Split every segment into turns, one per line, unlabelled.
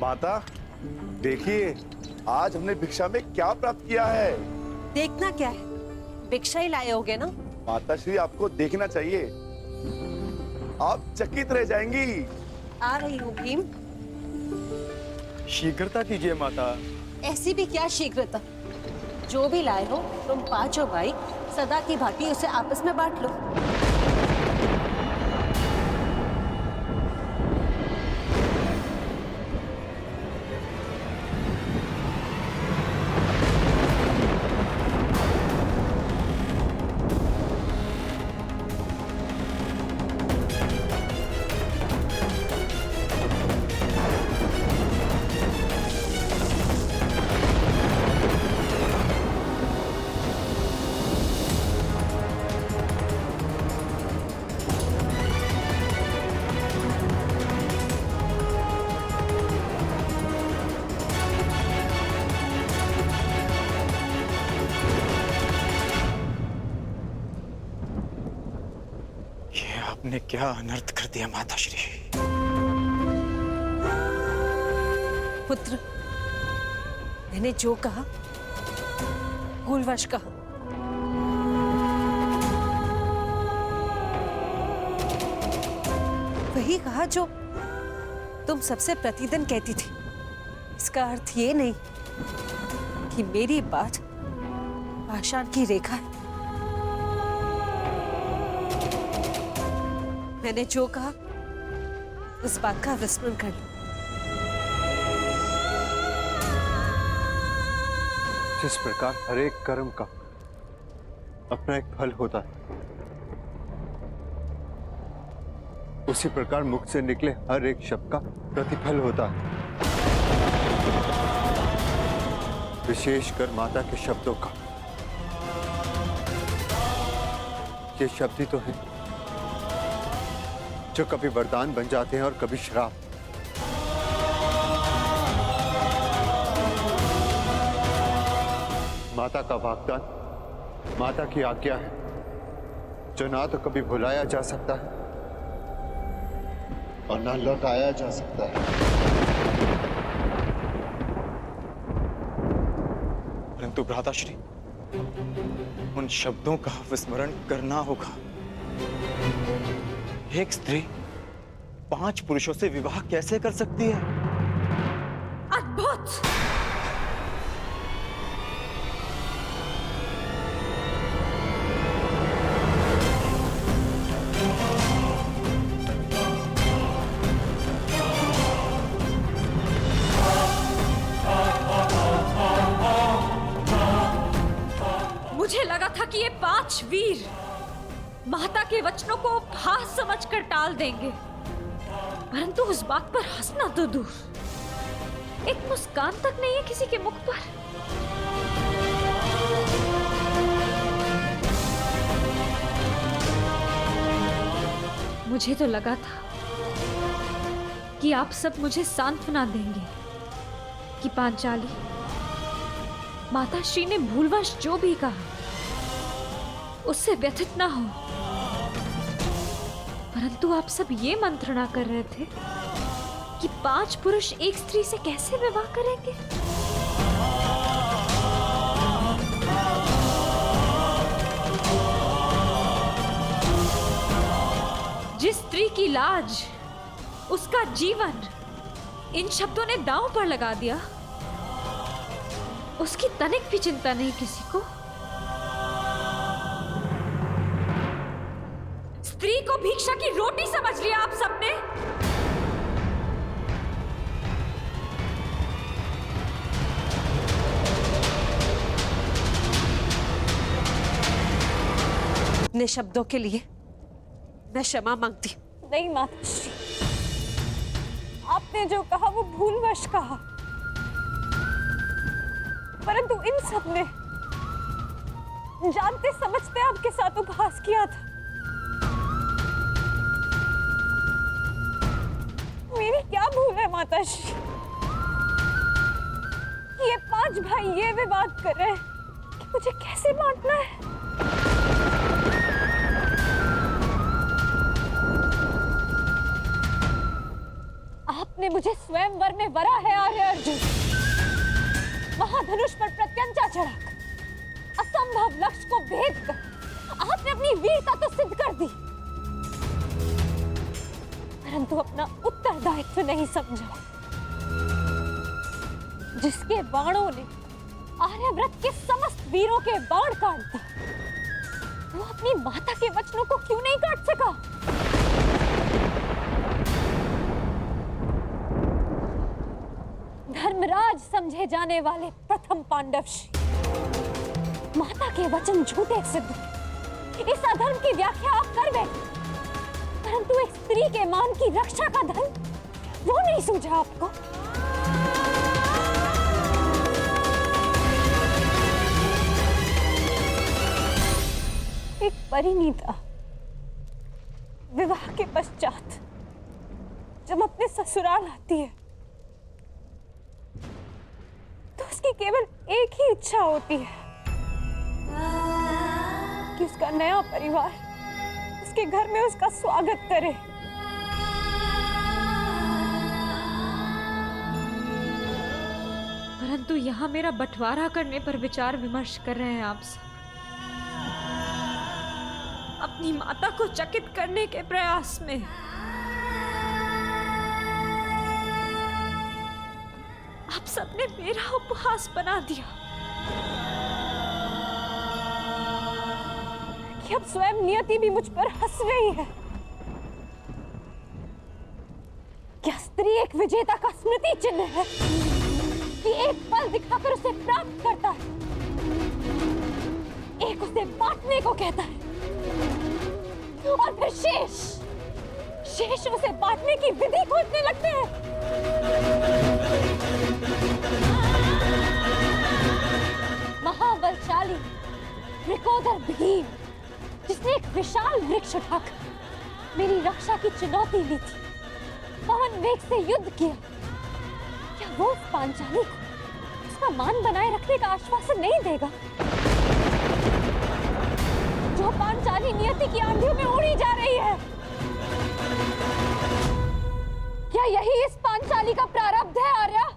माता देखिए, आज हमने भिक्षा में क्या प्राप्त किया है।
देखना क्या है, भिक्षा ही लाए होगे ना।
माता श्री, आपको देखना चाहिए, आप चकित रह जाएंगी।
आ रही हूँ भीम।
शीघ्रता कीजिए माता।
ऐसी भी क्या शीघ्रता, जो भी लाए हो तुम पांचों भाई सदा की भांति उसे आपस में बांट लो।
आपने क्या अनर्थ कर दिया माताश्री।
पुत्र, मैंने जो कहा भूलवश कहा। वही कहा जो तुम सबसे प्रतिदिन कहती थी। इसका अर्थ ये नहीं कि मेरी बात पाषाण की रेखा है। मैंने जो कहा उस बात का विस्मरण कर लो।
जिस प्रकार हर एक कर्म का अपना एक फल होता है, उसी प्रकार मुख से निकले हर एक शब्द का प्रतिफल होता है। विशेषकर माता के शब्दों का। ये शब्द ही तो है जो कभी वरदान बन जाते हैं और कभी श्राप। माता का वाग्दान माता की आज्ञा है, जो ना तो कभी भुलाया जा सकता है और ना लौटाया जा सकता है।
परंतु भ्राताश्री, उन शब्दों का विस्मरण करना होगा। एक स्त्री 5 पुरुषों से विवाह कैसे कर सकती है?
अद्भुत!
मुझे लगा था कि ये 5 वीर माता के वचनों को उपहास समझकर टाल देंगे, परंतु उस बात पर हंसना तो दूर, एक मुस्कान तक नहीं है किसी के मुख पर। मुझे तो लगा था कि आप सब मुझे सांत्वना देंगे कि पांचाली, माताश्री ने भूलवश जो भी कहा उससे व्यथित ना हो, परंतु आप सब ये मंत्रणा कर रहे थे कि 5 पुरुष एक स्त्री से कैसे विवाह करेंगे। जिस स्त्री की लाज, उसका जीवन इन शब्दों ने दांव पर लगा दिया, उसकी तनिक भी चिंता नहीं किसी को। स्त्री को भिक्षा की रोटी समझ लिया आप सबने।
अपने शब्दों के लिए मैं क्षमा मांगती।
नहीं माताश्री, आपने जो कहा वो भूलवश कहा, परंतु इन सब ने जानते समझते आपके साथ उपहास किया था। मेरी क्या भूल है माताश्री? ये 5 भाई ये विवाद कर रहे हैं कि मुझे कैसे बांटना है। आपने मुझे स्वयंवर में वरा है आर्य अर्जुन। महाधनुष पर प्रत्यंचा चढ़ाकर असंभव लक्ष्य को भेद कर आपने अपनी वीरता तो सिद्ध कर दी, परंतु अपना उत्तरदायित्व नहीं समझा। जिसके बाणों ने आर्यव्रत के समस्त वीरों के बाण काट दिए, वो अपनी माता के वचनों को क्यों नहीं काट सका? धर्मराज समझे जाने वाले प्रथम पांडवश्री माता के वचन झूठे सिद्ध हुए। इस अधर्म की व्याख्या आप कर बैठे, परंतु एक स्त्री के मान की रक्षा का धर्म वो नहीं सूझा आपको। एक परिणीता विवाह के पश्चात जब अपने ससुराल आती है तो उसकी केवल एक ही इच्छा होती है कि उसका नया परिवार उसके घर में उसका स्वागत करे। परंतु यहाँ मेरा बंटवारा करने पर विचार विमर्श कर रहे हैं आप सब, अपनी माता को चकित करने के प्रयास में। आप सबने मेरा उपहास बना दिया कि अब स्वयं नियति भी मुझ पर हंस रही है। क्या स्त्री एक विजेता का स्मृति चिन्ह है कि एक पल दिखाकर उसे प्राप्त करता है, एक उसे बांटने को कहता है और फिर शेष उसे बांटने की विधि खोजने लगते हैं। महाबलशाली वृकोदर भीम, जिसने एक विशाल वृक्ष उठाकर मेरी रक्षा की चुनौती ली थी, पवन वेग से युद्ध किया, क्या वो उस पांचाली को उसका मान बनाए रखने का आश्वासन नहीं देगा जो पांचाली नियति की आंधियों में उड़ी जा रही है? क्या यही इस पांचाली का प्रारब्ध है आर्या?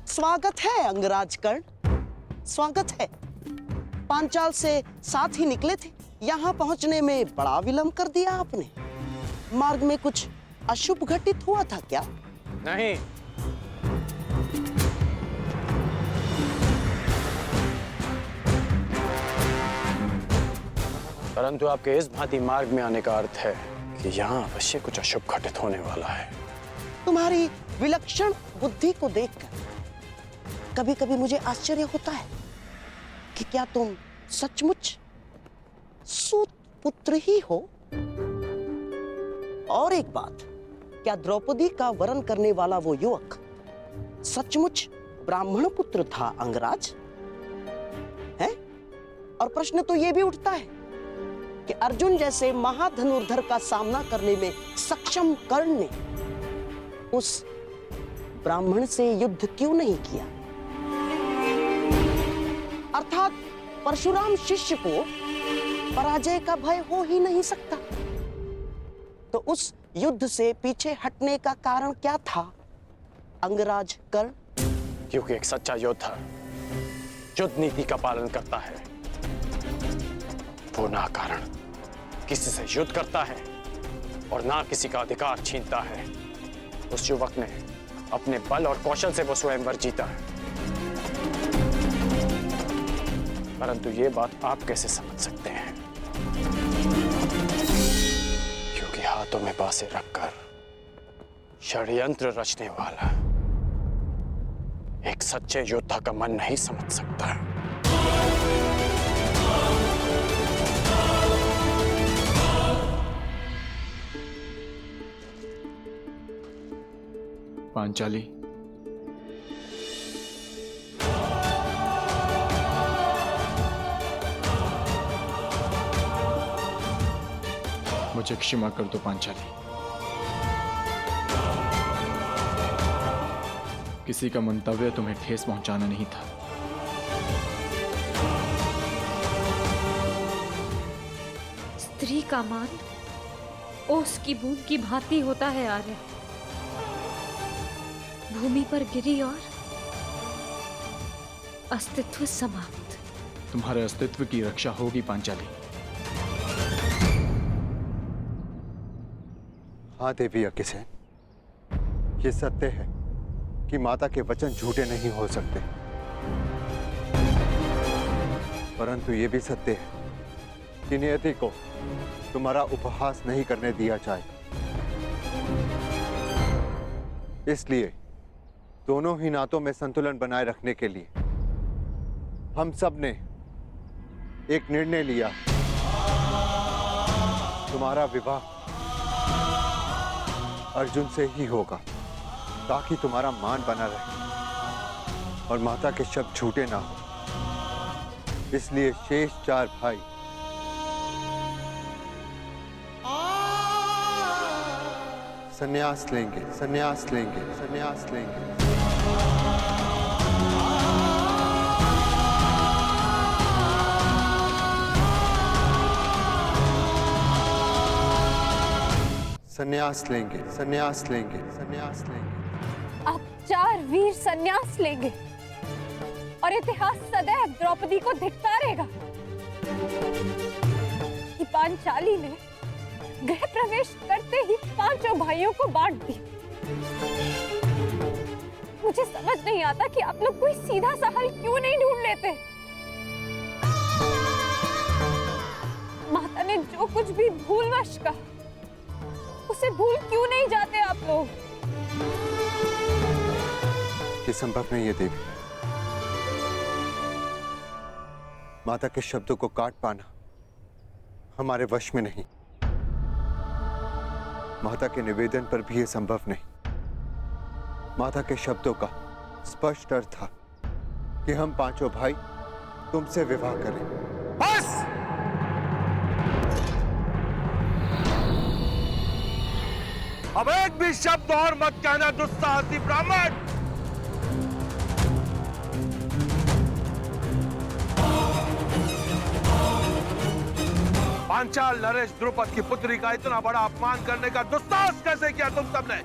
स्वागत है अंगराज कर्ण, स्वागत है। पांचाल से साथ ही निकले थे, यहाँ पहुंचने में बड़ा विलंब कर दिया आपने। मार्ग में कुछ अशुभ घटित हुआ था क्या?
नहीं, परंतु आपके इस भांति मार्ग में आने का अर्थ है कि यहाँ अवश्य कुछ अशुभ घटित होने वाला है।
तुम्हारी विलक्षण बुद्धि को देखकर कभी कभी मुझे आश्चर्य होता है कि क्या तुम सचमुच सूत पुत्र ही हो? और एक बात, क्या द्रौपदी का वरण करने वाला वो युवक सचमुच ब्राह्मण पुत्र था अंगराज? है? और प्रश्न तो ये भी उठता है कि अर्जुन जैसे महाधनुर्धर का सामना करने में सक्षम कर्ण ने उस ब्राह्मण से युद्ध क्यों नहीं किया? अर्थात परशुराम शिष्य को पराजय का भय हो ही नहीं सकता। तो उस युद्ध से पीछे हटने का कारण क्या था अंगराज कर्ण?
क्योंकि एक सच्चा योद्धा युद्ध नीति का पालन करता है, वो ना कारण किसी से युद्ध करता है और ना किसी का अधिकार छीनता है। उस युवक ने अपने बल और कौशल से वो स्वयंवर जीता है। परंतु ये बात आप कैसे समझ सकते हैं? क्योंकि हाथों में बांसें रखकर षड्यंत्र रचने वाला एक सच्चे योद्धा का मन नहीं समझ सकता।
मुझे क्षमा कर दो पांचाली। किसी का मंतव्य तुम्हें ठेस पहुंचाना नहीं था।
स्त्री का मान ओस की बूंद की भांति होता है आर्य। भूमि पर गिरी और अस्तित्व समाप्त।
तुम्हारे अस्तित्व की रक्षा होगी पांचाली।
हाँ देवी अग्निसेन, ये सत्य है कि माता के वचन झूठे नहीं हो सकते, परंतु ये भी सत्य है कि नियति को तुम्हारा उपहास नहीं करने दिया जाएगा। इसलिए दोनों ही नातों में संतुलन बनाए रखने के लिए हम सब ने एक निर्णय लिया। तुम्हारा विवाह अर्जुन से ही होगा, ताकि तुम्हारा मान बना रहे और माता के शब्द झूठे ना हो। इसलिए शेष 4 भाई संन्यास लेंगे, संन्यास लेंगे, संन्यास लेंगे। संन्यास लेंगे, संन्यास लेंगे, संन्यास लेंगे।
आप 4 वीर संन्यास लेंगे और इतिहास सदैव द्रौपदी को धिक्कारेगा कि पांचाली ने गृह प्रवेश करते ही 5 भाइयों को बांट दी। मुझे समझ नहीं आता कि आप लोग कोई सीधा सा हल क्यों नहीं ढूंढ लेते। माता ने जो कुछ भी भूलवश कहा, उसे भूल क्यों नहीं जाते आप लोग?
ये संभव नहीं है देवी। माता के शब्दों को काट पाना हमारे वश में नहीं। माता के निवेदन पर भी यह संभव नहीं। माता के शब्दों का स्पष्ट अर्थ था कि हम 5 भाई तुमसे विवाह करें।
बस! अब एक भी शब्द और मत कहना दुस्साहसी ब्राह्मण। पांचाल नरेश द्रुपद की पुत्री का इतना बड़ा अपमान करने का दुस्साहस कैसे किया तुम सबने?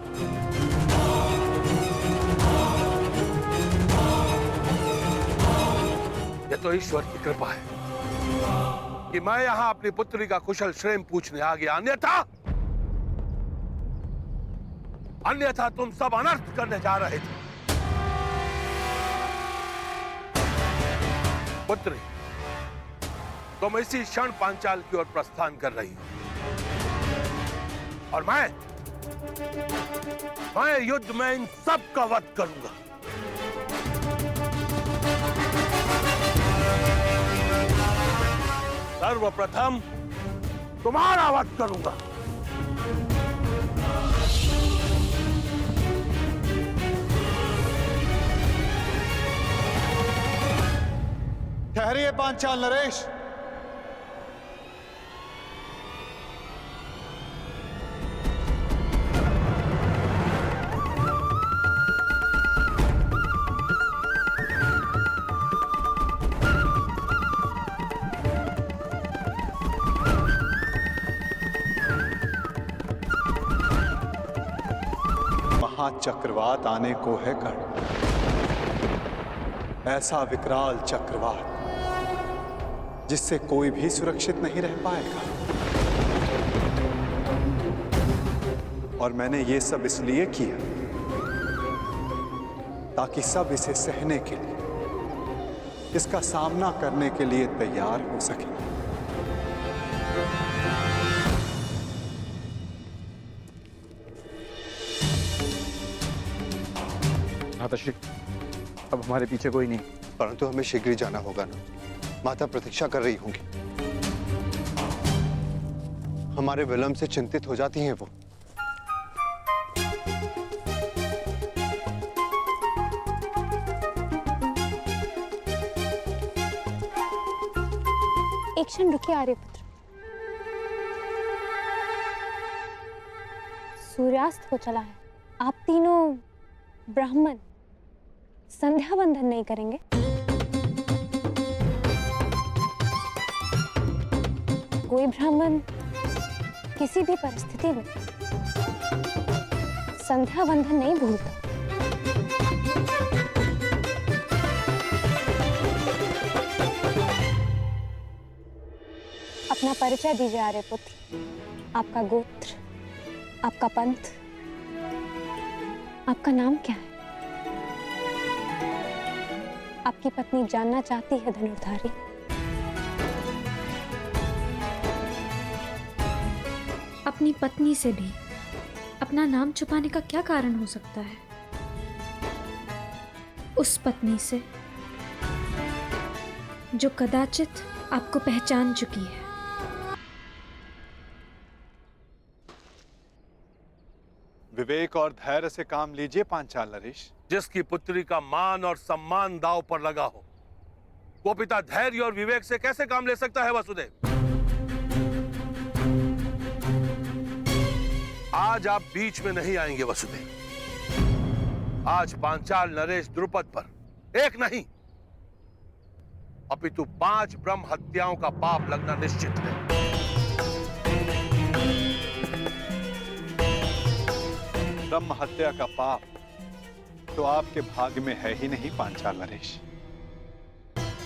ये तो ईश्वर की कृपा है कि मैं यहां अपनी पुत्री का कुशल क्षेम पूछने आ गया। अन्यथा तुम सब अनर्थ करने जा रहे थे। पुत्री, तुम इसी क्षण पांचाल की ओर प्रस्थान कर रही हो और मैं युद्ध में इन सब का वध करूंगा। सर्वप्रथम तुम्हारा वध करूंगा।
ठहरिए पांचाल नरेश।
महाचक्रवात आने को है कर्ण, ऐसा विकराल चक्रवात जिससे कोई भी सुरक्षित नहीं रह पाएगा। और मैंने ये सब इसलिए किया ताकि सब इसे सहने के लिए, इसका सामना करने के लिए तैयार हो सके।
माताश्री, अब हमारे पीछे कोई नहीं।
परंतु हमें शीघ्र ही जाना होगा ना। माता प्रतीक्षा कर रही होंगी। हमारे विलंब से चिंतित हो जाती हैं वो।
एक क्षण रुकिए आर्यपुत्र। सूर्यास्त हो चला है। आप तीनों ब्राह्मण संध्या बंधन नहीं करेंगे? कोई ब्राह्मण किसी भी परिस्थिति में संध्या बंधन नहीं भूलता। अपना परिचय दीजिए आर्यपुत्र। आपका गोत्र, आपका पंथ, आपका नाम क्या है? आपकी पत्नी जानना चाहती है धनुर्धारी।
अपनी पत्नी से भी अपना नाम छुपाने का क्या कारण हो सकता है? उस पत्नी से जो कदाचित आपको पहचान चुकी है।
विवेक और धैर्य से काम लीजिए पांचाल नरेश।
जिसकी पुत्री का मान और सम्मान दांव पर लगा हो, वो पिता धैर्य और विवेक से कैसे काम ले सकता है वसुदेव? आज आप बीच में नहीं आएंगे वसुदेव। आज पांचाल नरेश द्रुपद पर एक नहीं अपितु 5 ब्रह्म हत्याओं का पाप लगना निश्चित है।
ब्रह्म हत्या का पाप तो आपके भाग्य में है ही नहीं पांचाल नरेश,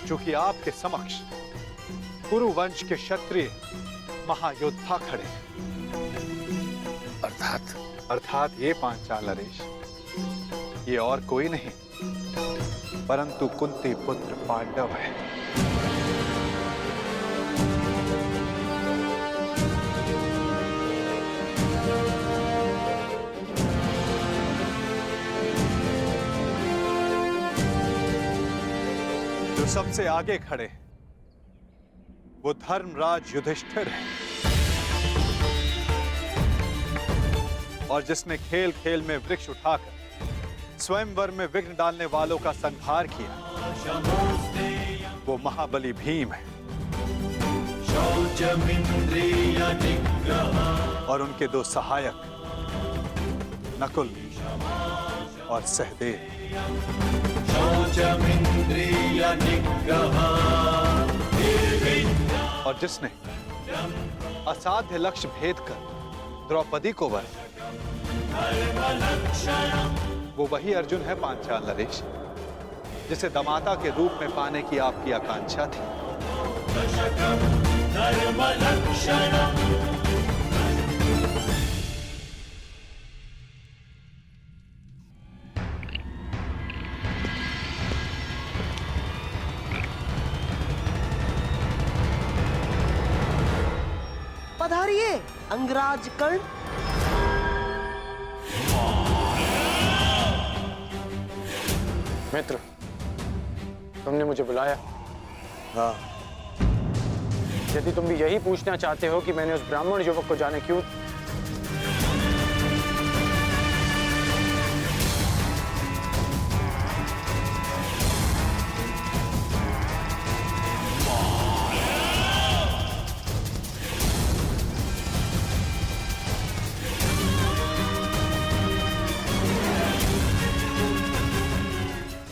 क्योंकि आपके समक्ष कुरु वंश के क्षत्रिय महायोद्धा खड़े हैं। अर्थात ये पांचाल नरेश, ये और कोई नहीं परंतु कुंती पुत्र पांडव है। जो सबसे आगे खड़े वो धर्मराज युधिष्ठिर है, और जिसने खेल खेल में वृक्ष उठाकर स्वयंवर में विघ्न डालने वालों का संहार किया वो महाबली भीम है। और उनके 2 सहायक नकुल और सहदेव। और जिसने असाध्य लक्ष्य भेद कर द्रौपदी को वर, वो वही अर्जुन है पांचाल नरेश, जिसे दमाता के रूप में पाने की आपकी आकांक्षा थी।
पधारिए अंगराज कर्ण।
मित्र, तुमने मुझे बुलाया?
हाँ,
यदि तुम भी यही पूछना चाहते हो कि मैंने उस ब्राह्मण युवक को जाने क्यों,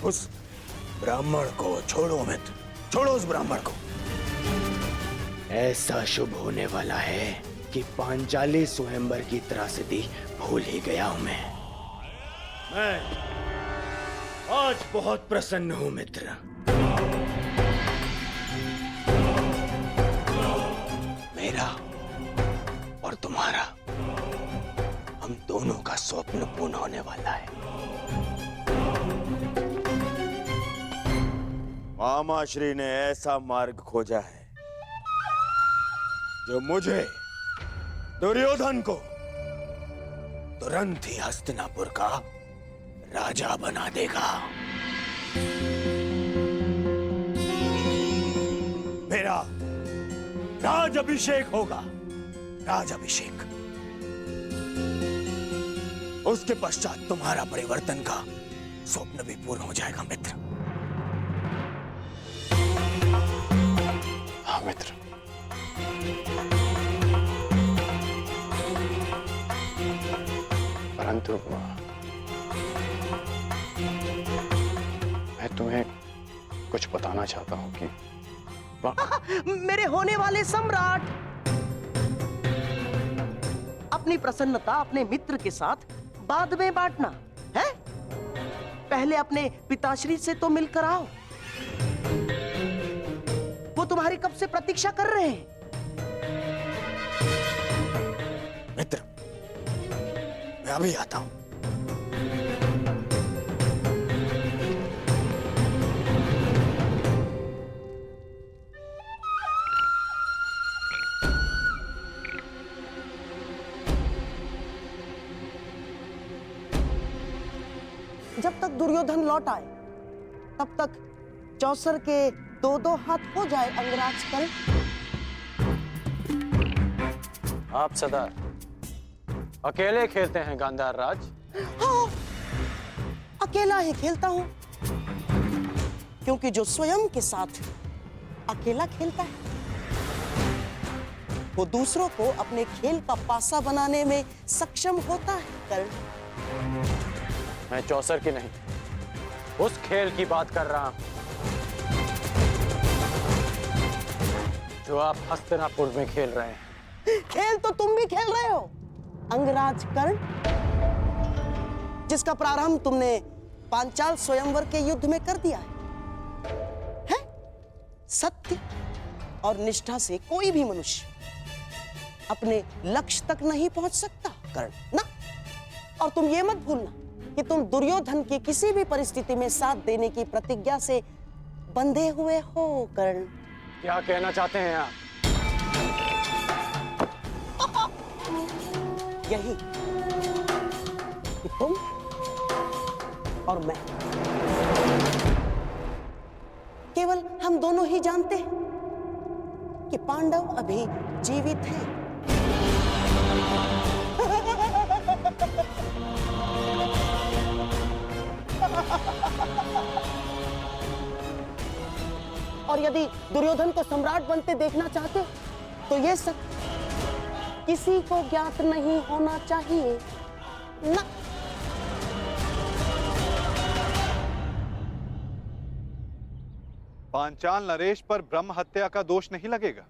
उस ब्राह्मण को छोड़ो मित्र, छोड़ो उस ब्राह्मण को। ऐसा शुभ होने वाला है कि पांचाली स्वयंवर की त्रासदी भूल ही गया हूं मैं आज बहुत प्रसन्न हूं मित्र। मेरा और तुम्हारा, हम दोनों का स्वप्न पूर्ण होने वाला है। मामा श्री ने ऐसा मार्ग खोजा है जो मुझे, दुर्योधन को, तुरंत ही हस्तिनापुर का राजा बना देगा। मेरा राज अभिषेक होगा, राज अभिषेक। उसके पश्चात तुम्हारा परिवर्तन का स्वप्न भी पूर्ण हो जाएगा मित्र।
हाँ मित्र। परंतु मैं तुम्हें कुछ बताना चाहता हूं कि
मेरे होने वाले सम्राट, अपनी प्रसन्नता अपने मित्र के साथ बाद में बांटना है। पहले अपने पिताश्री से तो मिलकर आओ, वो तुम्हारी कब से प्रतीक्षा कर रहे हैं।
मित्र, मैं अभी आता हूं।
जब तक दुर्योधन लौट आए तब तक चौसर के 2-2 हाथ हो जाए अंगराज कल।
आप सदा अकेले खेलते हैं गांधार राज?
हाँ, अकेला ही खेलता हूं, क्योंकि जो स्वयं के साथ अकेला खेलता है वो दूसरों को अपने खेल का पासा बनाने में सक्षम होता है। कर्ण,
मैं चौसर की नहीं, उस खेल की बात कर रहा हूं जो आप हस्तिनापुर में खेल रहे हैं।
खेल तो तुम भी खेल रहे हो अंगराज कर्ण, जिसका प्रारंभ तुमने पांचाल स्वयंवर के युद्ध में कर दिया है? सत्य और निष्ठा से कोई भी मनुष्य अपने लक्ष्य तक नहीं पहुंच सकता कर्ण ना। और तुम ये मत भूलना कि तुम दुर्योधन की किसी भी परिस्थिति में साथ देने की प्रतिज्ञा से बंधे हुए हो कर्ण।
क्या कहना चाहते हैं आप?
यही कि तुम और मैं, केवल हम दोनों ही जानते हैं कि पांडव अभी जीवित हैं। और यदि दुर्योधन को सम्राट बनते देखना चाहते तो ये सब किसी को ज्ञात नहीं होना चाहिए ना।
पांचाल नरेश पर ब्रह्म हत्या का दोष नहीं लगेगा।